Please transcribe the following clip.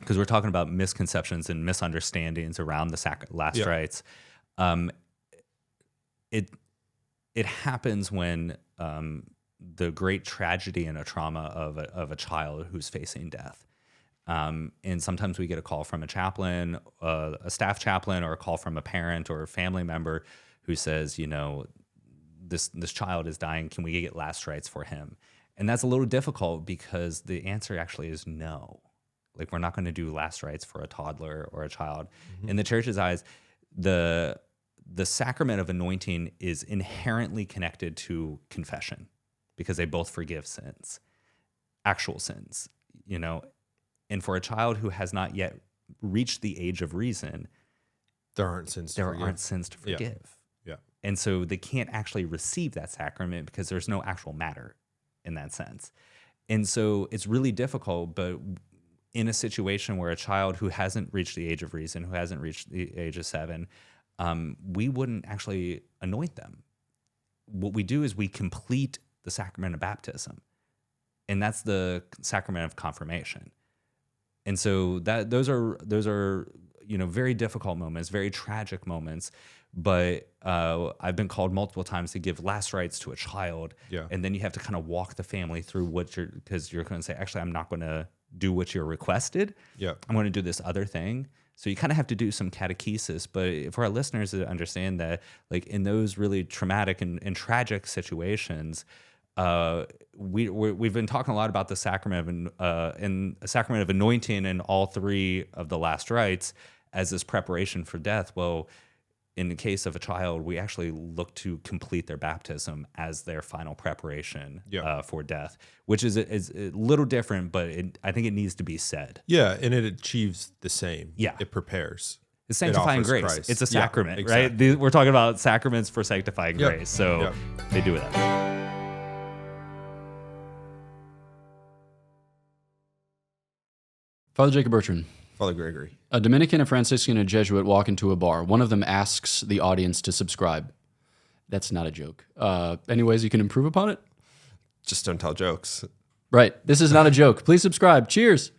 because we're talking about misconceptions and misunderstandings around the last rites. It happens when the great tragedy and a trauma of a child who's facing death. And sometimes we get a call from a chaplain, a staff chaplain, or a call from a parent or a family member who says, this child is dying. Can we get last rites for him? And that's a little difficult because the answer actually is no. Like, we're not going to do last rites for a toddler or a child. In the church's eyes, the sacrament of anointing is inherently connected to confession because they both forgive sins, actual sins, And for a child who has not yet reached the age of reason, there aren't sins to forgive. Yeah. And so they can't actually receive that sacrament because there's no actual matter in that sense. And so it's really difficult, but in a situation where a child who hasn't reached the age of reason, who hasn't reached the age of 7, we wouldn't actually anoint them. What we do is we complete the sacrament of baptism, and that's the sacrament of confirmation. And so those are very difficult moments, very tragic moments. But I've been called multiple times to give last rites to a child, and then you have to kind of walk the family through because you're going to say, actually, I'm not going to do what you're requested. Yeah, I'm going to do this other thing. So you kind of have to do some catechesis. But for our listeners to understand that, like, in those really traumatic and tragic situations, we've been talking a lot about the sacrament of anointing and all 3 of the last rites as this preparation for death. Well, in the case of a child, we actually look to complete their baptism as their final preparation for death, which is a little different, but I think it needs to be said. Yeah, and it achieves the same. Yeah. It prepares. It's sanctifying grace. Christ. It's a sacrament, exactly. Right? We're talking about sacraments for sanctifying grace, so they do that. Father Jacob Bertrand. Father Gregory. A Dominican, a Franciscan, and a Jesuit walk into a bar. One of them asks the audience to subscribe. That's not a joke. Any ways you can improve upon it? Just don't tell jokes. Right. This is not a joke. Please subscribe. Cheers.